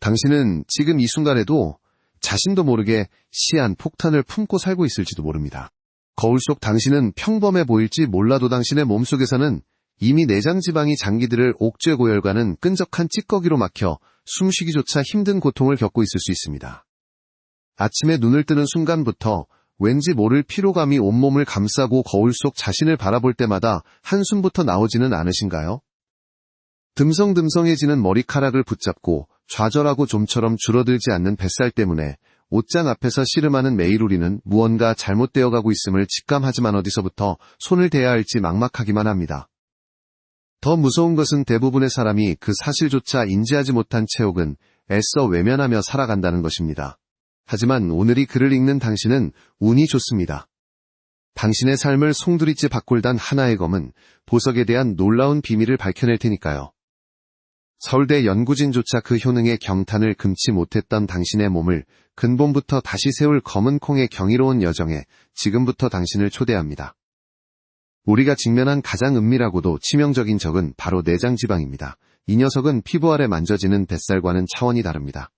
당신은 지금 이 순간에도 자신도 모르게 시한폭탄을 품고 살고 있을지도 모릅니다. 거울 속 당신은 평범해 보일지 몰라도 당신의 몸속에서는 이미 내장 지방이 장기들을 옥죄고열과는 끈적한 찌꺼기로 막혀 숨쉬기조차 힘든 고통을 겪고 있을 수 있습니다. 아침에 눈을 뜨는 순간부터 왠지 모를 피로감이 온몸을 감싸고 거울 속 자신을 바라볼 때마다 한숨부터 나오지는 않으신가요? 듬성듬성해지는 머리카락을 붙잡고 좌절하고 좀처럼 줄어들지 않는 뱃살 때문에 옷장 앞에서 씨름하는 매일 우리는 무언가 잘못되어 가고 있음을 직감하지만 어디서부터 손을 대야 할지 막막하기만 합니다. 더 무서운 것은 대부분의 사람이 그 사실조차 인지하지 못한 채 혹은 애써 외면하며 살아간다는 것입니다. 하지만 오늘이 글을 읽는 당신은 운이 좋습니다. 당신의 삶을 송두리째 바꿀단 하나의 검은 보석에 대한 놀라운 비밀을 밝혀낼 테니까요. 서울대 연구진조차 그 효능에 경탄을 금치 못했던 당신의 몸을 근본부터 다시 세울 검은 콩의 경이로운 여정에 지금부터 당신을 초대합니다. 우리가 직면한 가장 은밀하고도 치명적인 적은 바로 내장지방입니다. 이 녀석은 피부 아래 만져지는 뱃살과는 차원이 다릅니다.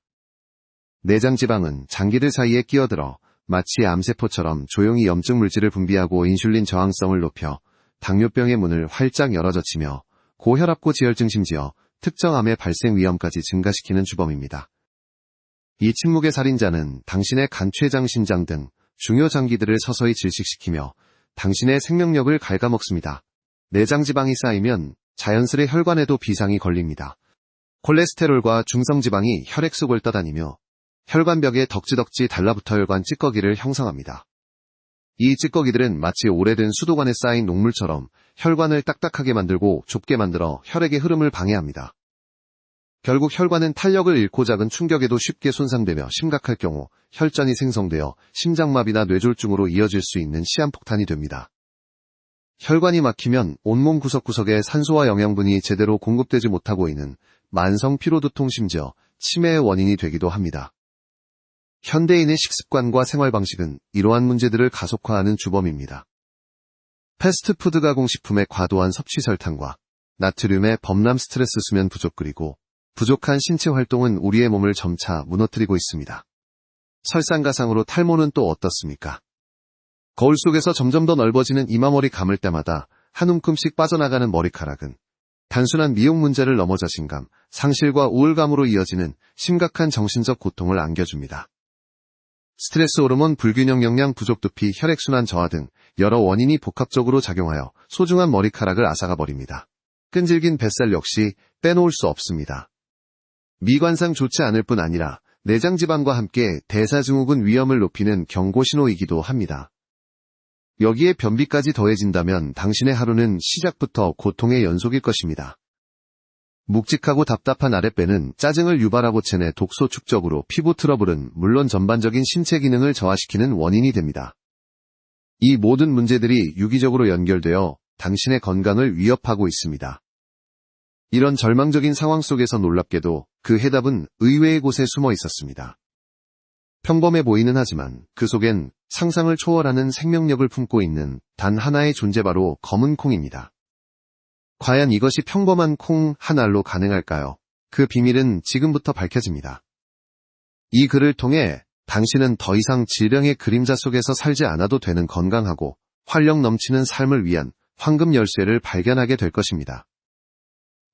내장지방은 장기들 사이에 끼어들어 마치 암세포처럼 조용히 염증 물질을 분비하고 인슐린 저항성을 높여 당뇨병의 문을 활짝 열어젖히며 고혈압, 고지혈증, 심지어 특정 암의 발생 위험까지 증가시키는 주범입니다. 이 침묵의 살인자는 당신의 간, 췌장, 신장 등 중요 장기들을 서서히 질식시키며 당신의 생명력을 갉아먹습니다. 내장지방이 쌓이면 자연스레 혈관에도 비상이 걸립니다. 콜레스테롤과 중성지방이 혈액 속을 떠다니며 혈관벽에 덕지덕지 달라붙어 혈관 찌꺼기를 형성합니다. 이 찌꺼기들은 마치 오래된 수도관에 쌓인 녹물처럼 혈관을 딱딱하게 만들고 좁게 만들어 혈액의 흐름을 방해합니다. 결국 혈관은 탄력을 잃고 작은 충격에도 쉽게 손상되며 심각할 경우 혈전이 생성되어 심장마비나 뇌졸중으로 이어질 수 있는 시한폭탄이 됩니다. 혈관이 막히면 온몸 구석구석에 산소와 영양분이 제대로 공급되지 못하고 있는 만성 피로두통, 심지어 치매의 원인이 되기도 합니다. 현대인의 식습관과 생활방식은 이러한 문제들을 가속화하는 주범입니다. 패스트푸드 가공식품의 과도한 섭취, 설탕과 나트륨의 범람, 스트레스, 수면 부족, 그리고 부족한 신체 활동은 우리의 몸을 점차 무너뜨리고 있습니다. 설상가상으로 탈모는 또 어떻습니까? 거울 속에서 점점 더 넓어지는 이마머리 감을 때마다 한 움큼씩 빠져나가는 머리카락은 단순한 미용 문제를 넘어 자신감, 상실과 우울감으로 이어지는 심각한 정신적 고통을 안겨줍니다. 스트레스 호르몬 불균형, 영양 부족, 두피, 혈액순환 저하 등 여러 원인이 복합적으로 작용하여 소중한 머리카락을 앗아가 버립니다. 끈질긴 뱃살 역시 빼놓을 수 없습니다. 미관상 좋지 않을 뿐 아니라 내장지방과 함께 대사증후군 위험을 높이는 경고신호이기도 합니다. 여기에 변비까지 더해진다면 당신의 하루는 시작부터 고통의 연속일 것입니다. 묵직하고 답답한 아랫배는 짜증을 유발하고 체내 독소 축적으로 피부 트러블은 물론 전반적인 신체 기능을 저하시키는 원인이 됩니다. 이 모든 문제들이 유기적으로 연결되어 당신의 건강을 위협하고 있습니다. 이런 절망적인 상황 속에서 놀랍게도 그 해답은 의외의 곳에 숨어 있었습니다. 평범해 보이는 하지만 그 속엔 상상을 초월하는 생명력을 품고 있는 단 하나의 존재, 바로 검은 콩입니다. 과연 이것이 평범한 콩 한 알로 가능할까요? 그 비밀은 지금부터 밝혀집니다. 이 글을 통해 당신은 더 이상 질병의 그림자 속에서 살지 않아도 되는 건강하고 활력 넘치는 삶을 위한 황금 열쇠를 발견하게 될 것입니다.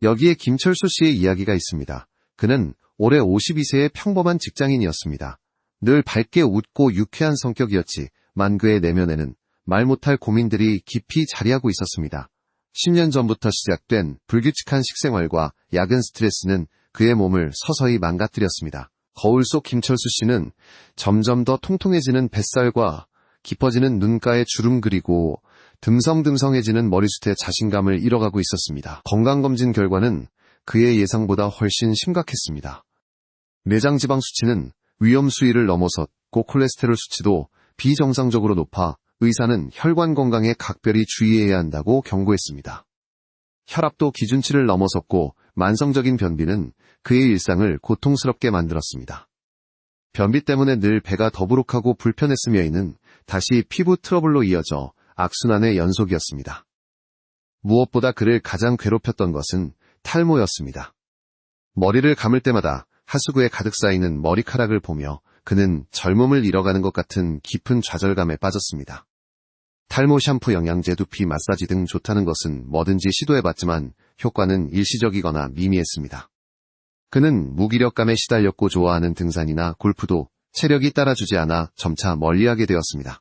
여기에 김철수 씨의 이야기가 있습니다. 그는 올해 52세의 평범한 직장인이었습니다. 늘 밝게 웃고 유쾌한 성격이었지만 그의 내면에는 말 못할 고민들이 깊이 자리하고 있었습니다. 10년 전부터 시작된 불규칙한 식생활과 야근 스트레스는 그의 몸을 서서히 망가뜨렸습니다. 거울 속 김철수 씨는 점점 더 통통해지는 뱃살과 깊어지는 눈가에 주름, 그리고 듬성듬성해지는 머리숱에 자신감을 잃어가고 있었습니다. 건강검진 결과는 그의 예상보다 훨씬 심각했습니다. 내장지방 수치는 위험 수위를 넘어섰고 콜레스테롤 수치도 비정상적으로 높아 의사는 혈관 건강에 각별히 주의해야 한다고 경고했습니다. 혈압도 기준치를 넘어섰고 만성적인 변비는 그의 일상을 고통스럽게 만들었습니다. 변비 때문에 늘 배가 더부룩하고 불편했으며 이는 다시 피부 트러블로 이어져 악순환의 연속이었습니다. 무엇보다 그를 가장 괴롭혔던 것은 탈모였습니다. 머리를 감을 때마다 하수구에 가득 쌓이는 머리카락을 보며 그는 젊음을 잃어가는 것 같은 깊은 좌절감에 빠졌습니다. 탈모 샴푸, 영양제, 두피, 마사지 등 좋다는 것은 뭐든지 시도해봤지만 효과는 일시적이거나 미미했습니다. 그는 무기력감에 시달렸고 좋아하는 등산이나 골프도 체력이 따라주지 않아 점차 멀리하게 되었습니다.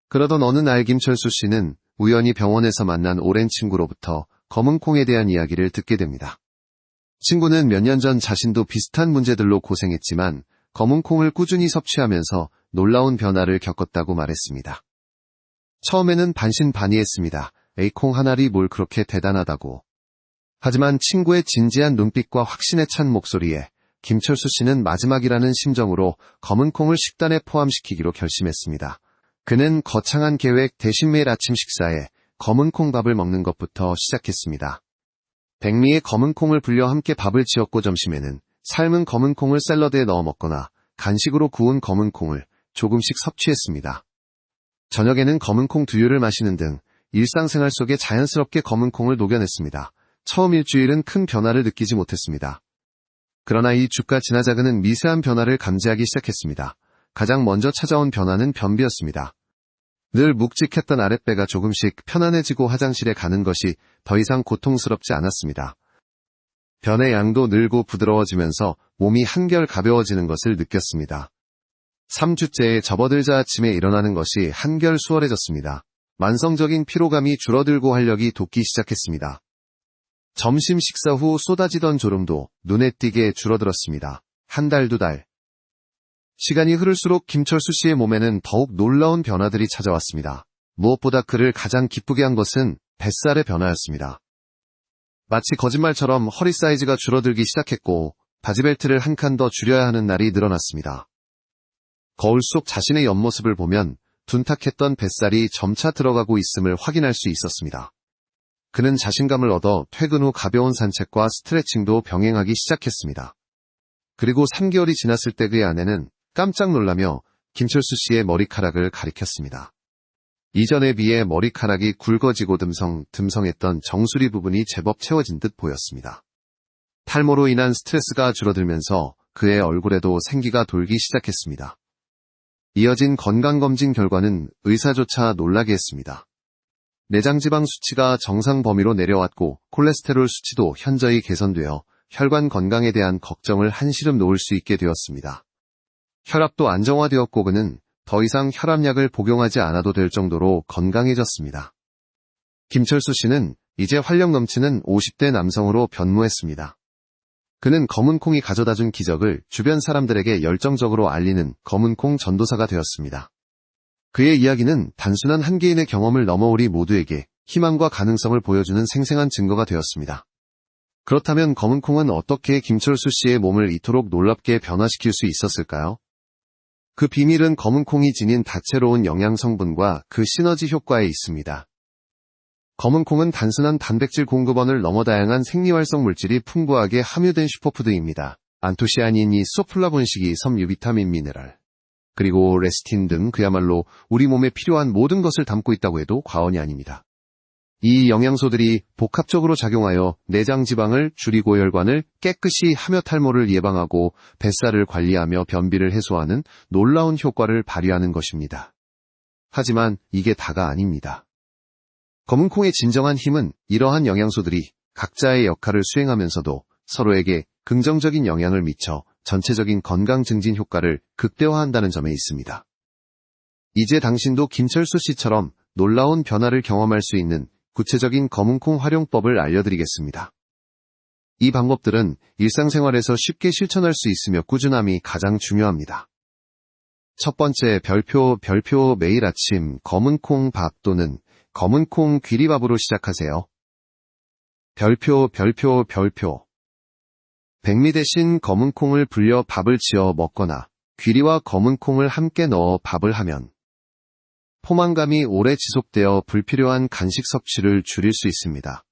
그러던 어느 날 김철수 씨는 우연히 병원에서 만난 오랜 친구로부터 검은 콩에 대한 이야기를 듣게 됩니다. 친구는 몇 년 전 자신도 비슷한 문제들로 고생했지만 검은 콩을 꾸준히 섭취하면서 놀라운 변화를 겪었다고 말했습니다. 처음에는 반신반의했습니다. 에이콩 한 알이 뭘 그렇게 대단하다고. 하지만 친구의 진지한 눈빛과 확신에 찬 목소리에 김철수 씨는 마지막이라는 심정으로 검은 콩을 식단에 포함시키기로 결심했습니다. 그는 거창한 계획 대신 매일 아침 식사에 검은 콩밥을 먹는 것부터 시작했습니다. 백미에 검은 콩을 불려 함께 밥을 지었고 점심에는 삶은 검은 콩을 샐러드에 넣어 먹거나 간식으로 구운 검은 콩을 조금씩 섭취했습니다. 저녁에는 검은 콩 두유를 마시는 등 일상생활 속에 자연스럽게 검은 콩을 녹여냈습니다. 처음 일주일은 큰 변화를 느끼지 못했습니다. 그러나 이 주가 지나자 그는 미세한 변화를 감지하기 시작했습니다. 가장 먼저 찾아온 변화는 변비였습니다. 늘 묵직했던 아랫배가 조금씩 편안해지고 화장실에 가는 것이 더 이상 고통스럽지 않았습니다. 변의 양도 늘고 부드러워지면서 몸이 한결 가벼워지는 것을 느꼈습니다. 3주째에 접어들자 아침에 일어나는 것이 한결 수월해졌습니다. 만성적인 피로감이 줄어들고 활력이 돋기 시작했습니다. 점심 식사 후 쏟아지던 졸음도 눈에 띄게 줄어들었습니다. 한 달, 두 달. 시간이 흐를수록 김철수 씨의 몸에는 더욱 놀라운 변화들이 찾아왔습니다. 무엇보다 그를 가장 기쁘게 한 것은 뱃살의 변화였습니다. 마치 거짓말처럼 허리 사이즈가 줄어들기 시작했고 바지벨트를 한 칸 더 줄여야 하는 날이 늘어났습니다. 거울 속 자신의 옆모습을 보면 둔탁했던 뱃살이 점차 들어가고 있음을 확인할 수 있었습니다. 그는 자신감을 얻어 퇴근 후 가벼운 산책과 스트레칭도 병행하기 시작했습니다. 그리고 3개월이 지났을 때 그의 아내는 깜짝 놀라며 김철수 씨의 머리카락을 가리켰습니다. 이전에 비해 머리카락이 굵어지고 듬성했던 정수리 부분이 제법 채워진 듯 보였습니다. 탈모로 인한 스트레스가 줄어들면서 그의 얼굴에도 생기가 돌기 시작했습니다. 이어진 건강검진 결과는 의사조차 놀라게 했습니다. 내장지방 수치가 정상 범위로 내려왔고 콜레스테롤 수치도 현저히 개선되어 혈관 건강에 대한 걱정을 한시름 놓을 수 있게 되었습니다. 혈압도 안정화되었고 그는 더 이상 혈압약을 복용하지 않아도 될 정도로 건강해졌습니다. 김철수 씨는 이제 활력 넘치는 50대 남성으로 변모했습니다. 그는 검은콩이 가져다준 기적을 주변 사람들에게 열정적으로 알리는 검은콩 전도사가 되었습니다. 그의 이야기는 단순한 한 개인의 경험을 넘어 우리 모두에게 희망과 가능성을 보여주는 생생한 증거가 되었습니다. 그렇다면 검은콩은 어떻게 김철수 씨의 몸을 이토록 놀랍게 변화시킬 수 있었을까요? 그 비밀은 검은콩이 지닌 다채로운 영양 성분과 그 시너지 효과에 있습니다. 검은콩은 단순한 단백질 공급원을 넘어 다양한 생리활성 물질이 풍부하게 함유된 슈퍼푸드입니다. 안토시아닌, 이소플라본식이 섬유, 비타민, 미네랄, 그리고 레스틴 등 그야말로 우리 몸에 필요한 모든 것을 담고 있다고 해도 과언이 아닙니다. 이 영양소들이 복합적으로 작용하여 내장 지방을 줄이고 혈관을 깨끗이 하며 탈모를 예방하고 뱃살을 관리하며 변비를 해소하는 놀라운 효과를 발휘하는 것입니다. 하지만 이게 다가 아닙니다. 검은콩의 진정한 힘은 이러한 영양소들이 각자의 역할을 수행하면서도 서로에게 긍정적인 영향을 미쳐 전체적인 건강 증진 효과를 극대화한다는 점에 있습니다. 이제 당신도 김철수 씨처럼 놀라운 변화를 경험할 수 있는 구체적인 검은콩 활용법을 알려드리겠습니다. 이 방법들은 일상생활에서 쉽게 실천할 수 있으며 꾸준함이 가장 중요합니다. 첫 번째, 별표 매일 아침 검은콩 밥 또는 검은콩 귀리밥으로 시작하세요. 별표 백미 대신 검은콩을 불려 밥을 지어 먹거나 귀리와 검은콩을 함께 넣어 밥을 하면 포만감이 오래 지속되어 불필요한 간식 섭취를 줄일 수 있습니다.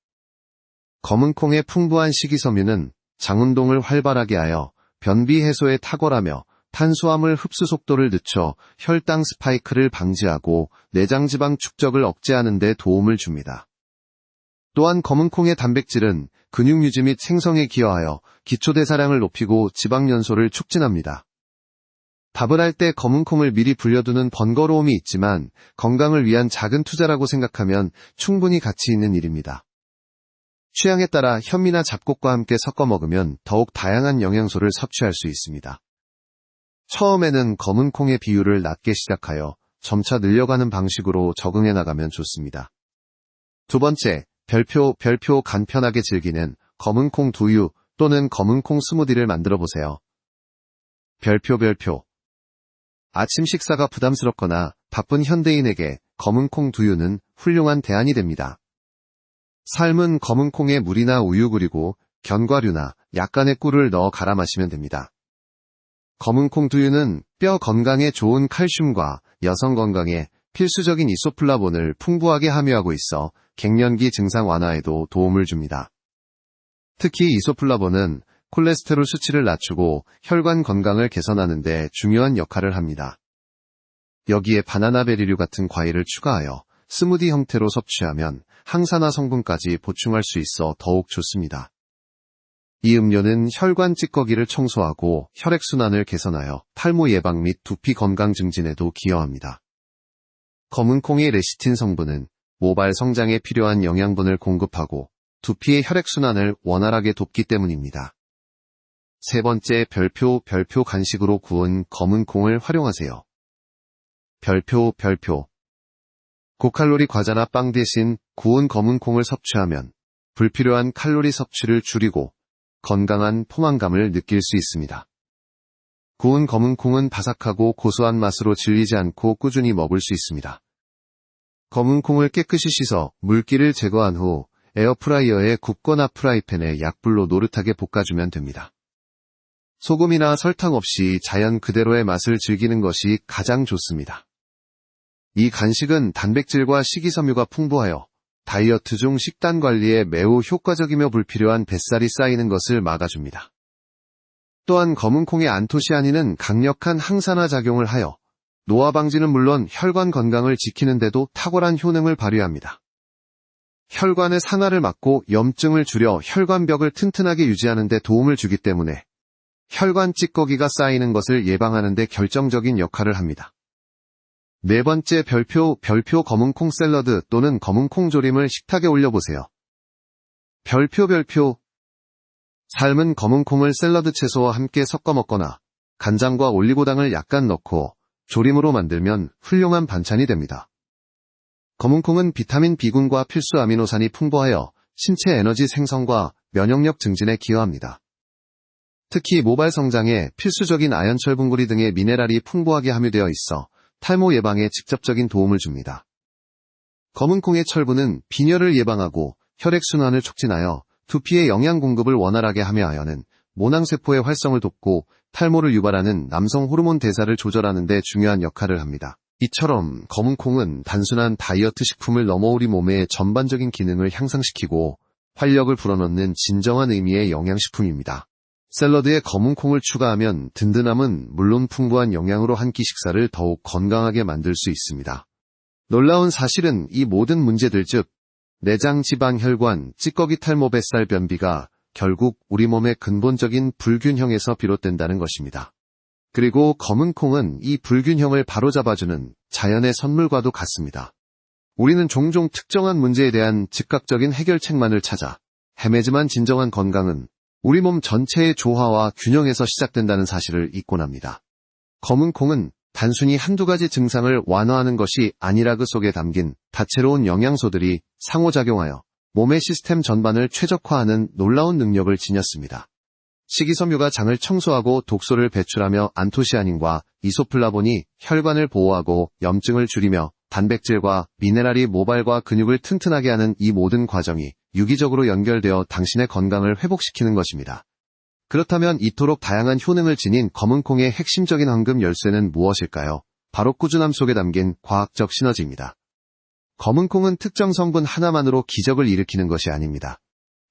검은콩의 풍부한 식이섬유는 장운동을 활발하게 하여 변비 해소에 탁월하며 탄수화물 흡수 속도를 늦춰 혈당 스파이크를 방지하고 내장지방 축적을 억제하는 데 도움을 줍니다. 또한 검은콩의 단백질은 근육 유지 및 생성에 기여하여 기초대사량을 높이고 지방연소를 촉진합니다. 밥을 할 때 검은콩을 미리 불려두는 번거로움이 있지만 건강을 위한 작은 투자라고 생각하면 충분히 가치 있는 일입니다. 취향에 따라 현미나 잡곡과 함께 섞어 먹으면 더욱 다양한 영양소를 섭취할 수 있습니다. 처음에는 검은콩의 비율을 낮게 시작하여 점차 늘려가는 방식으로 적응해 나가면 좋습니다. 두 번째, 별표 간편하게 즐기는 검은콩 두유 또는 검은콩 스무디를 만들어 보세요. 별표 아침 식사가 부담스럽거나 바쁜 현대인에게 검은콩 두유는 훌륭한 대안이 됩니다. 삶은 검은콩에 물이나 우유 그리고 견과류나 약간의 꿀을 넣어 갈아 마시면 됩니다. 검은콩 두유는 뼈 건강에 좋은 칼슘과 여성 건강에 필수적인 이소플라본을 풍부하게 함유하고 있어 갱년기 증상 완화에도 도움을 줍니다. 특히 이소플라본은 콜레스테롤 수치를 낮추고 혈관 건강을 개선하는 데 중요한 역할을 합니다. 여기에 바나나 베리류 같은 과일을 추가하여 스무디 형태로 섭취하면 항산화 성분까지 보충할 수 있어 더욱 좋습니다. 이 음료는 혈관 찌꺼기를 청소하고 혈액순환을 개선하여 탈모 예방 및 두피 건강 증진에도 기여합니다. 검은콩의 레시틴 성분은 모발 성장에 필요한 영양분을 공급하고 두피의 혈액순환을 원활하게 돕기 때문입니다. 세 번째, 별표 간식으로 구운 검은콩을 활용하세요. 별표 고칼로리 과자나 빵 대신 구운 검은콩을 섭취하면 불필요한 칼로리 섭취를 줄이고 건강한 포만감을 느낄 수 있습니다. 구운 검은콩은 바삭하고 고소한 맛으로 질리지 않고 꾸준히 먹을 수 있습니다. 검은콩을 깨끗이 씻어 물기를 제거한 후 에어프라이어에 굽거나 프라이팬에 약불로 노릇하게 볶아주면 됩니다. 소금이나 설탕 없이 자연 그대로의 맛을 즐기는 것이 가장 좋습니다. 이 간식은 단백질과 식이섬유가 풍부하여 다이어트 중 식단 관리에 매우 효과적이며 불필요한 뱃살이 쌓이는 것을 막아줍니다. 또한 검은콩의 안토시아닌은 강력한 항산화 작용을 하여 노화 방지는 물론 혈관 건강을 지키는 데도 탁월한 효능을 발휘합니다. 혈관의 상하를 막고 염증을 줄여 혈관벽을 튼튼하게 유지하는 데 도움을 주기 때문에 혈관 찌꺼기가 쌓이는 것을 예방하는 데 결정적인 역할을 합니다. 네 번째, 별표 검은콩 샐러드 또는 검은콩 조림을 식탁에 올려보세요. 별표 삶은 검은콩을 샐러드 채소와 함께 섞어 먹거나 간장과 올리고당을 약간 넣고 조림으로 만들면 훌륭한 반찬이 됩니다. 검은콩은 비타민 B군과 필수 아미노산이 풍부하여 신체 에너지 생성과 면역력 증진에 기여합니다. 특히 모발 성장에 필수적인 아연철분구리 등의 미네랄이 풍부하게 함유되어 있어 탈모 예방에 직접적인 도움을 줍니다. 검은콩의 철분은 빈혈을 예방하고 혈액순환을 촉진하여 두피의 영양 공급을 원활하게 하며 하여는 모낭세포의 활성을 돕고 탈모를 유발하는 남성 호르몬 대사를 조절하는 데 중요한 역할을 합니다. 이처럼 검은콩은 단순한 다이어트 식품을 넘어 우리 몸의 전반적인 기능을 향상시키고 활력을 불어넣는 진정한 의미의 영양식품입니다. 샐러드에 검은콩을 추가하면 든든함은 물론 풍부한 영양으로 한 끼 식사를 더욱 건강하게 만들 수 있습니다. 놀라운 사실은 이 모든 문제들 즉 내장 지방 혈관, 찌꺼기 탈모 뱃살 변비가 결국 우리 몸의 근본적인 불균형에서 비롯된다는 것입니다. 그리고 검은콩은 이 불균형을 바로잡아주는 자연의 선물과도 같습니다. 우리는 종종 특정한 문제에 대한 즉각적인 해결책만을 찾아 헤매지만 진정한 건강은 우리 몸 전체의 조화와 균형에서 시작된다는 사실을 잊곤 합니다. 검은콩은 단순히 한두 가지 증상을 완화하는 것이 아니라 그 속에 담긴 다채로운 영양소들이 상호작용하여 몸의 시스템 전반을 최적화하는 놀라운 능력을 지녔습니다. 식이섬유가 장을 청소하고 독소를 배출하며 안토시아닌과 이소플라본이 혈관을 보호하고 염증을 줄이며 단백질과 미네랄이 모발과 근육을 튼튼하게 하는 이 모든 과정이 유기적으로 연결되어 당신의 건강을 회복시키는 것입니다. 그렇다면 이토록 다양한 효능을 지닌 검은콩의 핵심적인 황금 열쇠는 무엇일까요? 바로 꾸준함 속에 담긴 과학적 시너지입니다. 검은콩은 특정 성분 하나만으로 기적을 일으키는 것이 아닙니다.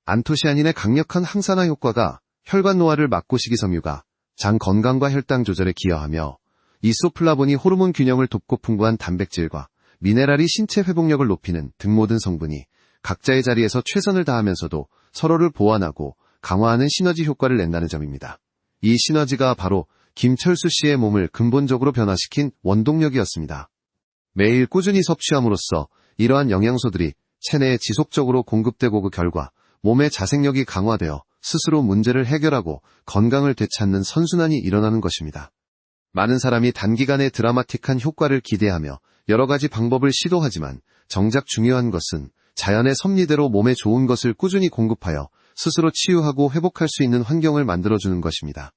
안토시아닌의 강력한 항산화 효과가 혈관 노화를 막고 식이섬유가 장 건강과 혈당 조절에 기여하며 이소플라본이 호르몬 균형을 돕고 풍부한 단백질과 미네랄이 신체 회복력을 높이는 등 모든 성분이 각자의 자리에서 최선을 다하면서도 서로를 보완하고 강화하는 시너지 효과를 낸다는 점입니다. 이 시너지가 바로 김철수 씨의 몸을 근본적으로 변화시킨 원동력이었습니다. 매일 꾸준히 섭취함으로써 이러한 영양소들이 체내에 지속적으로 공급되고 그 결과 몸의 자생력이 강화되어 스스로 문제를 해결하고 건강을 되찾는 선순환이 일어나는 것입니다. 많은 사람이 단기간에 드라마틱한 효과를 기대하며 여러 가지 방법을 시도하지만 정작 중요한 것은 자연의 섭리대로 몸에 좋은 것을 꾸준히 공급하여 스스로 치유하고 회복할 수 있는 환경을 만들어주는 것입니다.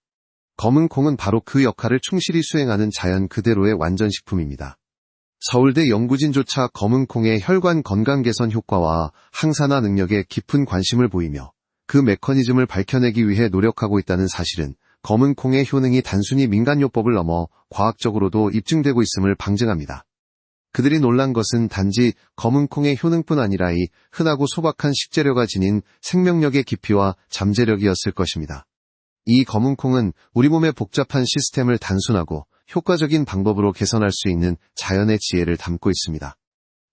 검은 콩은 바로 그 역할을 충실히 수행하는 자연 그대로의 완전식품입니다. 서울대 연구진조차 검은 콩의 혈관 건강 개선 효과와 항산화 능력에 깊은 관심을 보이며 그 메커니즘을 밝혀내기 위해 노력하고 있다는 사실은 검은 콩의 효능이 단순히 민간요법을 넘어 과학적으로도 입증되고 있음을 방증합니다. 그들이 놀란 것은 단지 검은 콩의 효능뿐 아니라 이 흔하고 소박한 식재료가 지닌 생명력의 깊이와 잠재력이었을 것입니다. 이 검은 콩은 우리 몸의 복잡한 시스템을 단순하고 효과적인 방법으로 개선할 수 있는 자연의 지혜를 담고 있습니다.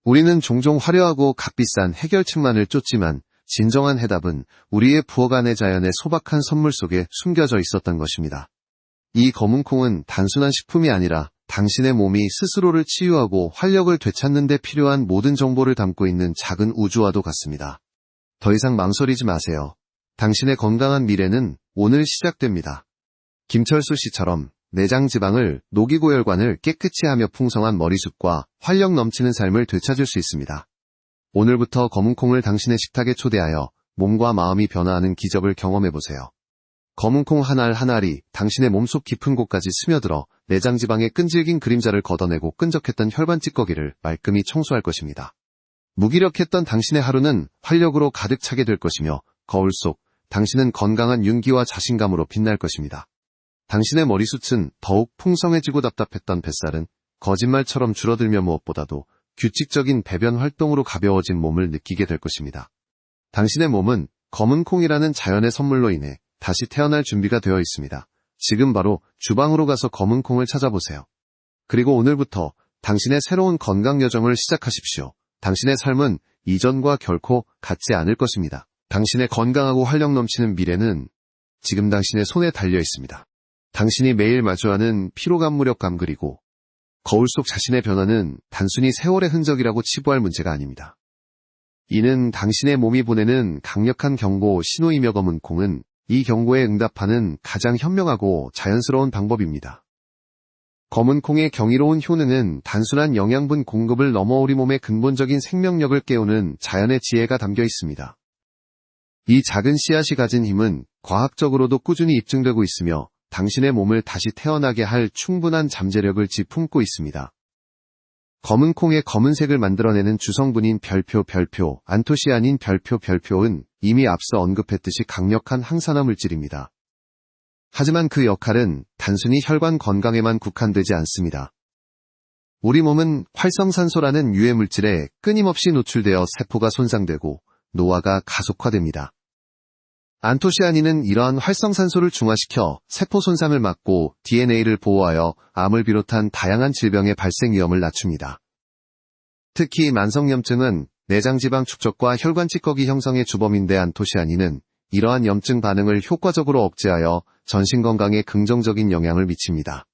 우리는 종종 화려하고 값비싼 해결책만을 쫓지만 진정한 해답은 우리의 부엌 안의 자연의 소박한 선물 속에 숨겨져 있었던 것입니다. 이 검은 콩은 단순한 식품이 아니라 당신의 몸이 스스로를 치유하고 활력을 되찾는 데 필요한 모든 정보를 담고 있는 작은 우주와도 같습니다. 더 이상 망설이지 마세요. 당신의 건강한 미래는 오늘 시작됩니다. 김철수 씨처럼 내장 지방을 녹이고 혈관을 깨끗이 하며 풍성한 머리숱과 활력 넘치는 삶을 되찾을 수 있습니다. 오늘부터 검은 콩을 당신의 식탁에 초대하여 몸과 마음이 변화하는 기적을 경험해보세요. 검은 콩 한 알 한 알이 당신의 몸속 깊은 곳까지 스며들어 내장 지방의 끈질긴 그림자를 걷어내고 끈적했던 혈관 찌꺼기를 말끔히 청소할 것입니다. 무기력했던 당신의 하루는 활력으로 가득 차게 될 것이며 거울 속 당신은 건강한 윤기와 자신감으로 빛날 것입니다. 당신의 머리숱은 더욱 풍성해지고 답답했던 뱃살은 거짓말처럼 줄어들며 무엇보다도 규칙적인 배변 활동으로 가벼워진 몸을 느끼게 될 것입니다. 당신의 몸은 검은 콩이라는 자연의 선물로 인해 다시 태어날 준비가 되어 있습니다. 지금 바로 주방으로 가서 검은 콩을 찾아보세요. 그리고 오늘부터 당신의 새로운 건강 여정을 시작하십시오. 당신의 삶은 이전과 결코 같지 않을 것입니다. 당신의 건강하고 활력 넘치는 미래는 지금 당신의 손에 달려 있습니다. 당신이 매일 마주하는 피로감, 무력감 그리고 거울 속 자신의 변화는 단순히 세월의 흔적이라고 치부할 문제가 아닙니다. 이는 당신의 몸이 보내는 강력한 경고 신호이며 검은 콩은 이 경고에 응답하는 가장 현명하고 자연스러운 방법입니다. 검은 콩의 경이로운 효능은 단순한 영양분 공급을 넘어 우리 몸의 근본적인 생명력을 깨우는 자연의 지혜가 담겨 있습니다. 이 작은 씨앗이 가진 힘은 과학적으로도 꾸준히 입증되고 있으며 당신의 몸을 다시 태어나게 할 충분한 잠재력을 지품고 있습니다. 검은 콩의 검은색을 만들어내는 주성분인 별표, 안토시아닌 별표는 이미 앞서 언급했듯이 강력한 항산화 물질입니다. 하지만 그 역할은 단순히 혈관 건강에만 국한되지 않습니다. 우리 몸은 활성산소라는 유해 물질에 끊임없이 노출되어 세포가 손상되고 노화가 가속화됩니다. 안토시아닌은 이러한 활성산소를 중화시켜 세포 손상을 막고 DNA를 보호하여 암을 비롯한 다양한 질병의 발생 위험을 낮춥니다. 특히 만성염증은 내장지방 축적과 혈관 찌꺼기 형성의 주범인데 안토시아닌은 이러한 염증 반응을 효과적으로 억제하여 전신 건강에 긍정적인 영향을 미칩니다.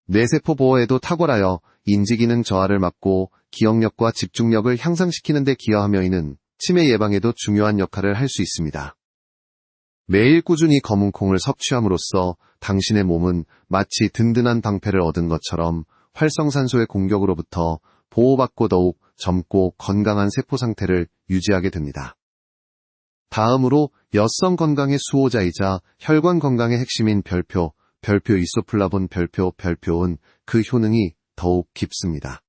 뇌세포 보호에도 탁월하여 인지기능 저하를 막고 기억력과 집중력을 향상시키는 데 기여하며 이는 치매 예방에도 중요한 역할을 할 수 있습니다. 매일 꾸준히 검은 콩을 섭취함으로써 당신의 몸은 마치 든든한 방패를 얻은 것처럼 활성산소의 공격으로부터 보호받고 더욱 젊고 건강한 세포 상태를 유지하게 됩니다. 다음으로 여성 건강의 수호자이자 혈관 건강의 핵심인 별표 이소플라본 별표은 그 효능이 더욱 깊습니다.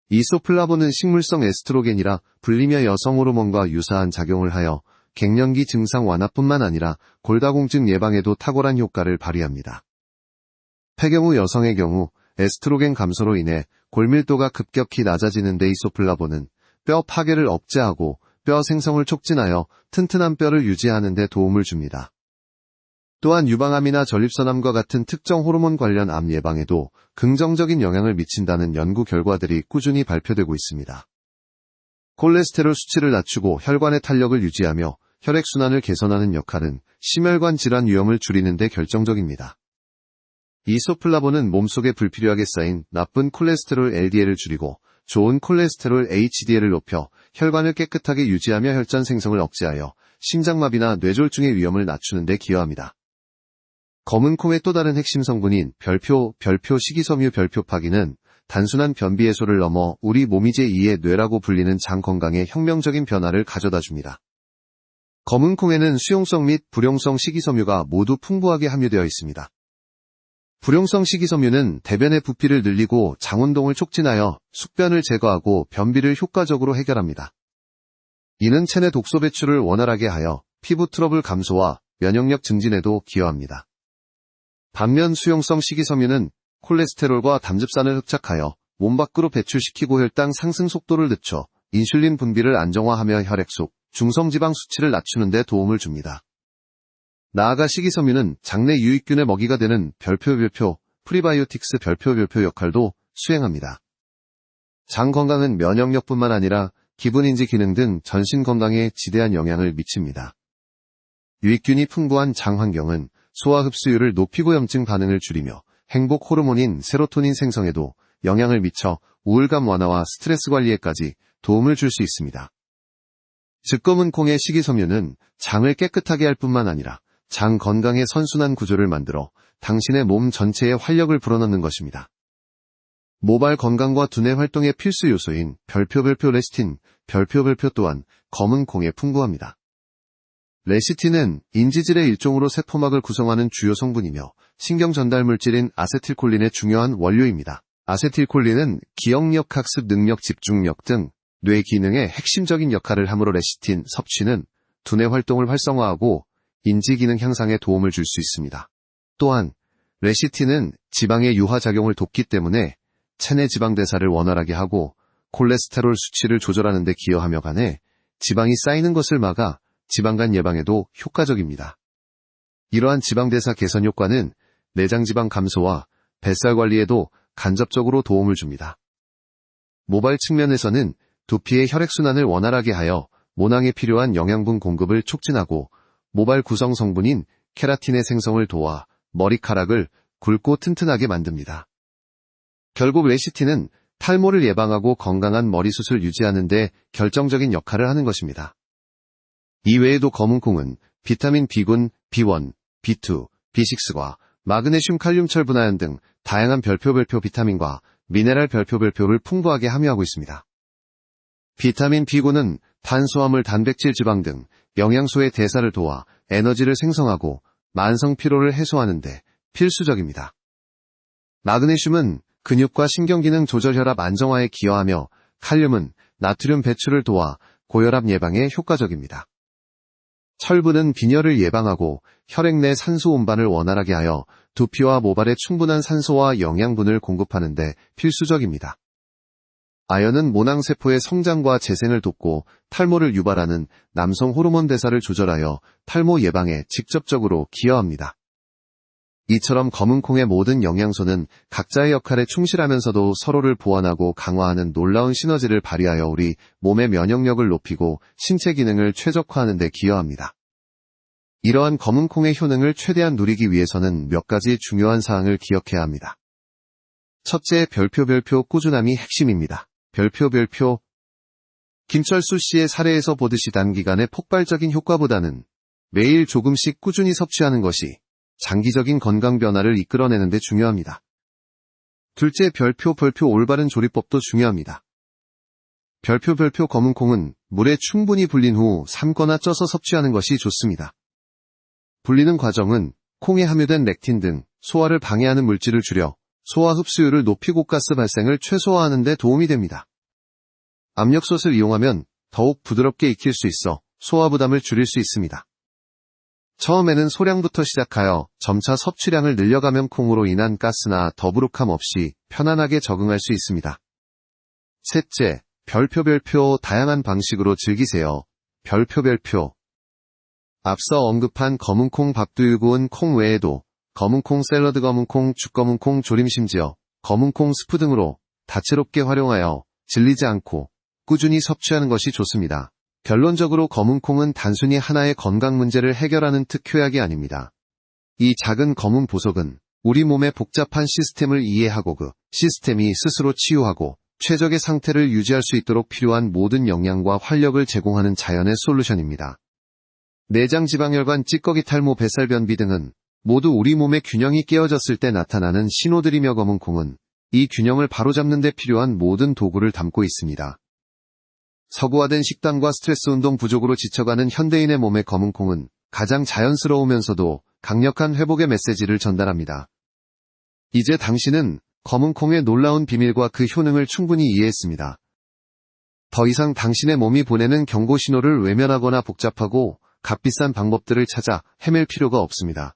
이소플라본은 식물성 에스트로겐이라 불리며 여성 호르몬과 유사한 작용을 하여 갱년기 증상 완화뿐만 아니라 골다공증 예방에도 탁월한 효과를 발휘합니다. 폐경후 여성의 경우 에스트로겐 감소로 인해 골밀도가 급격히 낮아지는 데 이소플라본은 뼈 파괴를 억제하고 뼈 생성을 촉진하여 튼튼한 뼈를 유지하는 데 도움을 줍니다. 또한 유방암이나 전립선암과 같은 특정 호르몬 관련 암 예방에도 긍정적인 영향을 미친다는 연구 결과들이 꾸준히 발표되고 있습니다. 콜레스테롤 수치를 낮추고 혈관의 탄력을 유지하며 혈액순환을 개선하는 역할은 심혈관 질환 위험을 줄이는 데 결정적입니다. 이소플라본은 몸속에 불필요하게 쌓인 나쁜 콜레스테롤 LDL을 줄이고 좋은 콜레스테롤 HDL을 높여 혈관을 깨끗하게 유지하며 혈전 생성을 억제하여 심장마비나 뇌졸중의 위험을 낮추는 데 기여합니다. 검은콩의 또 다른 핵심 성분인 별표 식이섬유 별표파기는 단순한 변비 해소를 넘어 우리 몸이 제2의 뇌라고 불리는 장 건강에 혁명적인 변화를 가져다 줍니다. 검은콩에는 수용성 및 불용성 식이섬유가 모두 풍부하게 함유되어 있습니다. 불용성 식이섬유는 대변의 부피를 늘리고 장운동을 촉진하여 숙변을 제거하고 변비를 효과적으로 해결합니다. 이는 체내 독소 배출을 원활하게 하여 피부 트러블 감소와 면역력 증진에도 기여합니다. 반면 수용성 식이섬유는 콜레스테롤과 담즙산을 흡착하여 몸 밖으로 배출시키고 혈당 상승 속도를 늦춰 인슐린 분비를 안정화하며 혈액 속 중성지방 수치를 낮추는 데 도움을 줍니다. 나아가 식이섬유는 장내 유익균의 먹이가 되는 별표 프리바이오틱스 별표 역할도 수행합니다. 장 건강은 면역력뿐만 아니라 기분인지 기능 등 전신 건강에 지대한 영향을 미칩니다. 유익균이 풍부한 장 환경은 소화 흡수율을 높이고 염증 반응을 줄이며 행복 호르몬인 세로토닌 생성에도 영향을 미쳐 우울감 완화와 스트레스 관리에까지 도움을 줄 수 있습니다. 즉 검은콩의 식이섬유는 장을 깨끗하게 할 뿐만 아니라 장 건강의 선순환 구조를 만들어 당신의 몸 전체에 활력을 불어넣는 것입니다. 모발 건강과 두뇌 활동의 필수 요소인 별표 레시틴, 별표 또한 검은콩에 풍부합니다. 레시틴은 인지질의 일종으로 세포막을 구성하는 주요 성분이며 신경 전달 물질인 아세틸콜린의 중요한 원료입니다. 아세틸콜린은 기억력, 학습 능력, 집중력 등 뇌 기능에 핵심적인 역할을 하므로 레시틴 섭취는 두뇌 활동을 활성화하고 인지 기능 향상에 도움을 줄 수 있습니다. 또한 레시틴은 지방의 유화작용을 돕기 때문에 체내 지방 대사를 원활하게 하고 콜레스테롤 수치를 조절하는 데 기여하며 간에 지방이 쌓이는 것을 막아 지방간 예방에도 효과적입니다. 이러한 지방대사 개선 효과는 내장지방 감소와 뱃살 관리에도 간접적으로 도움을 줍니다. 모발 측면에서는 두피의 혈액순환을 원활하게 하여 모낭에 필요한 영양분 공급을 촉진하고 모발 구성 성분인 케라틴의 생성을 도와 머리카락을 굵고 튼튼하게 만듭니다. 결국 레시틴은 탈모를 예방하고 건강한 머리숱을 유지하는 데 결정적인 역할을 하는 것입니다. 이외에도 검은콩은 비타민 B군, B1, B2, B6과 마그네슘, 칼륨, 철, 분화연 등 다양한 별표 비타민과 미네랄 별표를 풍부하게 함유하고 있습니다. 비타민 B군은 탄수화물, 단백질, 지방 등 영양소의 대사를 도와 에너지를 생성하고 만성 피로를 해소하는 데 필수적입니다. 마그네슘은 근육과 신경기능 조절, 혈압 안정화에 기여하며 칼륨은 나트륨 배출을 도와 고혈압 예방에 효과적입니다. 철분은 빈혈을 예방하고 혈액 내 산소 운반을 원활하게 하여 두피와 모발에 충분한 산소와 영양분을 공급하는 데 필수적입니다. 아연은 모낭세포의 성장과 재생을 돕고 탈모를 유발하는 남성 호르몬 대사를 조절하여 탈모 예방에 직접적으로 기여합니다. 이처럼 검은콩의 모든 영양소는 각자의 역할에 충실하면서도 서로를 보완하고 강화하는 놀라운 시너지를 발휘하여 우리 몸의 면역력을 높이고 신체 기능을 최적화하는 데 기여합니다. 이러한 검은콩의 효능을 최대한 누리기 위해서는 몇 가지 중요한 사항을 기억해야 합니다. 첫째, 별표 꾸준함이 핵심입니다. 별표 김철수 씨의 사례에서 보듯이 단기간에 폭발적인 효과보다는 매일 조금씩 꾸준히 섭취하는 것이 장기적인 건강 변화를 이끌어내는 데 중요합니다. 둘째, 별표 올바른 조리법도 중요합니다. 별표 검은콩은 물에 충분히 불린 후 삶거나 쪄서 섭취하는 것이 좋습니다. 불리는 과정은 콩에 함유된 렉틴 등 소화를 방해하는 물질을 줄여 소화 흡수율을 높이고 가스 발생을 최소화하는 데 도움이 됩니다. 압력솥을 이용하면 더욱 부드럽게 익힐 수 있어 소화 부담을 줄일 수 있습니다. 처음에는 소량부터 시작하여 점차 섭취량을 늘려가면 콩으로 인한 가스나 더부룩함 없이 편안하게 적응할 수 있습니다. 셋째, 별표 다양한 방식으로 즐기세요. 별표 앞서 언급한 검은콩 밥두유 구운 콩 외에도 검은콩 샐러드, 검은콩 죽, 검은콩 조림, 심지어 검은콩 스프 등으로 다채롭게 활용하여 질리지 않고 꾸준히 섭취하는 것이 좋습니다. 결론적으로 검은콩은 단순히 하나의 건강 문제를 해결하는 특효약이 아닙니다. 이 작은 검은 보석은 우리 몸의 복잡한 시스템을 이해하고 그 시스템이 스스로 치유하고 최적의 상태를 유지할 수 있도록 필요한 모든 영양과 활력을 제공하는 자연의 솔루션입니다. 내장 지방혈관, 찌꺼기, 탈모, 뱃살, 변비 등은 모두 우리 몸의 균형이 깨어졌을 때 나타나는 신호들이며 검은콩은 이 균형을 바로잡는 데 필요한 모든 도구를 담고 있습니다. 서구화된 식단과 스트레스 운동 부족으로 지쳐가는 현대인의 몸에 검은콩은 가장 자연스러우면서도 강력한 회복의 메시지를 전달합니다. 이제 당신은 검은콩의 놀라운 비밀과 그 효능을 충분히 이해했습니다. 더 이상 당신의 몸이 보내는 경고 신호를 외면하거나 복잡하고 값비싼 방법들을 찾아 헤맬 필요가 없습니다.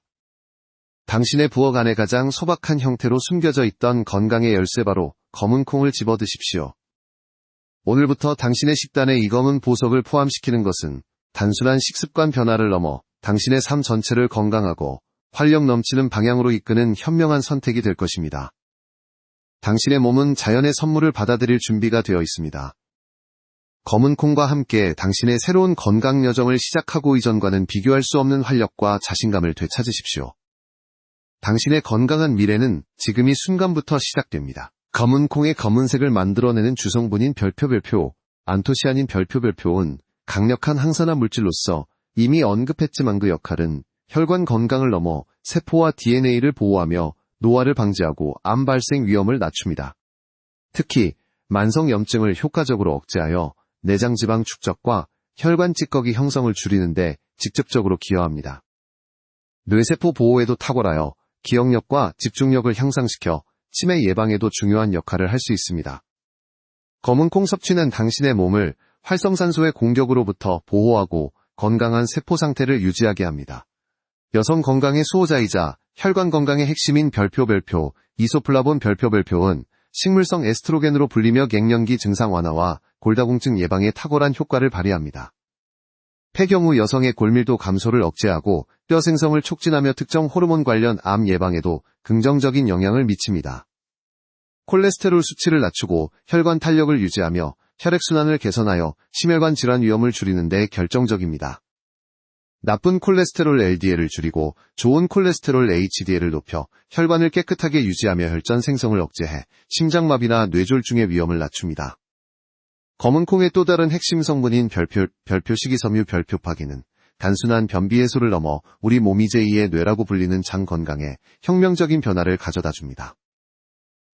당신의 부엌 안에 가장 소박한 형태로 숨겨져 있던 건강의 열쇠, 바로 검은콩을 집어드십시오. 오늘부터 당신의 식단에 이 검은 보석을 포함시키는 것은 단순한 식습관 변화를 넘어 당신의 삶 전체를 건강하고 활력 넘치는 방향으로 이끄는 현명한 선택이 될 것입니다. 당신의 몸은 자연의 선물을 받아들일 준비가 되어 있습니다. 검은콩과 함께 당신의 새로운 건강 여정을 시작하고 이전과는 비교할 수 없는 활력과 자신감을 되찾으십시오. 당신의 건강한 미래는 지금 이 순간부터 시작됩니다. 검은콩의 검은색을 만들어내는 주성분인 별표별표, 안토시아닌 별표별표는 강력한 항산화 물질로서 이미 언급했지만 그 역할은 혈관 건강을 넘어 세포와 DNA를 보호하며 노화를 방지하고 암 발생 위험을 낮춥니다. 특히 만성염증을 효과적으로 억제하여 내장지방 축적과 혈관 찌꺼기 형성을 줄이는 데 직접적으로 기여합니다. 뇌세포 보호에도 탁월하여 기억력과 집중력을 향상시켜 치매 예방에도 중요한 역할을 할 수 있습니다. 검은콩 섭취는 당신의 몸을 활성산소의 공격으로부터 보호하고 건강한 세포 상태를 유지하게 합니다. 여성 건강의 수호자이자 혈관 건강의 핵심인 별표별표, 이소플라본 별표별표는 식물성 에스트로겐으로 불리며 갱년기 증상 완화와 골다공증 예방에 탁월한 효과를 발휘합니다. 폐경 후 여성의 골밀도 감소를 억제하고 뼈 생성을 촉진하며 특정 호르몬 관련 암 예방에도 긍정적인 영향을 미칩니다. 콜레스테롤 수치를 낮추고 혈관 탄력을 유지하며 혈액순환을 개선하여 심혈관 질환 위험을 줄이는 데 결정적입니다. 나쁜 콜레스테롤 LDL을 줄이고 좋은 콜레스테롤 HDL을 높여 혈관을 깨끗하게 유지하며 혈전 생성을 억제해 심장마비나 뇌졸중의 위험을 낮춥니다. 검은콩의 또 다른 핵심 성분인 별표 식이섬유 별표파기는 단순한 변비 해소를 넘어 우리 몸이 제2의 뇌라고 불리는 장 건강에 혁명적인 변화를 가져다 줍니다.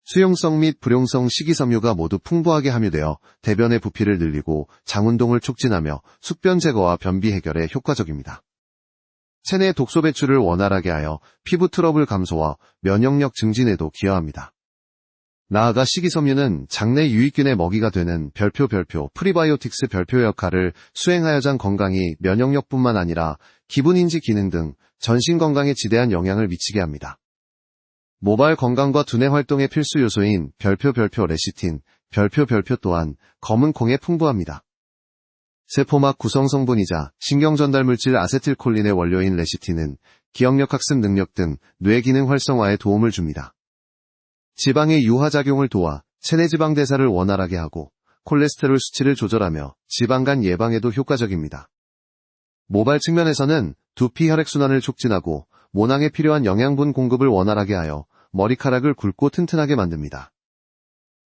수용성 및 불용성 식이섬유가 모두 풍부하게 함유되어 대변의 부피를 늘리고 장운동을 촉진하며 숙변 제거와 변비 해결에 효과적입니다. 체내 독소 배출을 원활하게 하여 피부 트러블 감소와 면역력 증진에도 기여합니다. 나아가 식이섬유는 장내 유익균의 먹이가 되는 별표 프리바이오틱스 별표 역할을 수행하여 장 건강이 면역력뿐만 아니라 기분인지 기능 등 전신 건강에 지대한 영향을 미치게 합니다. 모발 건강과 두뇌 활동의 필수 요소인 별표 레시틴, 별표 또한 검은콩에 풍부합니다. 세포막 구성 성분이자 신경전달물질 아세틸콜린의 원료인 레시틴은 기억력 학습 능력 등 뇌 기능 활성화에 도움을 줍니다. 지방의 유화작용을 도와 체내지방 대사를 원활하게 하고 콜레스테롤 수치를 조절하며 지방간 예방에도 효과적입니다. 모발 측면에서는 두피 혈액순환을 촉진하고 모낭에 필요한 영양분 공급을 원활하게 하여 머리카락을 굵고 튼튼하게 만듭니다.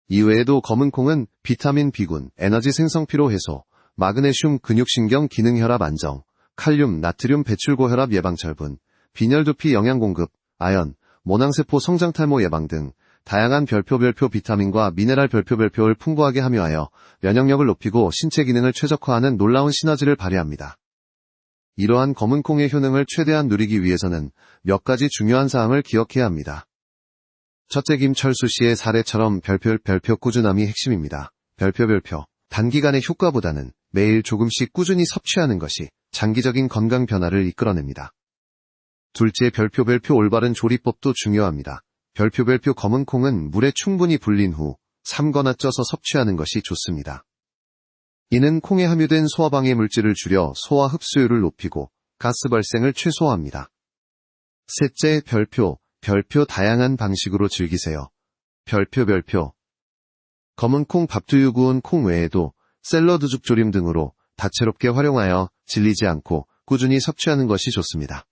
이외에도 검은콩은 비타민 B군, 에너지 생성 피로 해소, 마그네슘 근육신경 기능 혈압 안정, 칼륨, 나트륨 배출고 혈압 예방 철분, 빈혈 두피 영양 공급, 아연, 모낭세포 성장 탈모 예방 등 다양한 별표 비타민과 미네랄 별표를 풍부하게 함유하여 면역력을 높이고 신체 기능을 최적화하는 놀라운 시너지를 발휘합니다. 이러한 검은콩의 효능을 최대한 누리기 위해서는 몇 가지 중요한 사항을 기억해야 합니다. 첫째, 김철수 씨의 사례처럼 별표 꾸준함이 핵심입니다. 별표 단기간의 효과보다는 매일 조금씩 꾸준히 섭취하는 것이 장기적인 건강 변화를 이끌어냅니다. 둘째, 별표 올바른 조리법도 중요합니다. 별표 검은콩은 물에 충분히 불린 후 삶거나 쪄서 섭취하는 것이 좋습니다. 이는 콩에 함유된 소화방해 물질을 줄여 소화 흡수율을 높이고 가스 발생을 최소화합니다. 셋째, 별표 다양한 방식으로 즐기세요. 별표 검은콩 밥두유 구운 콩 외에도 샐러드죽 조림 등으로 다채롭게 활용하여 질리지 않고 꾸준히 섭취하는 것이 좋습니다.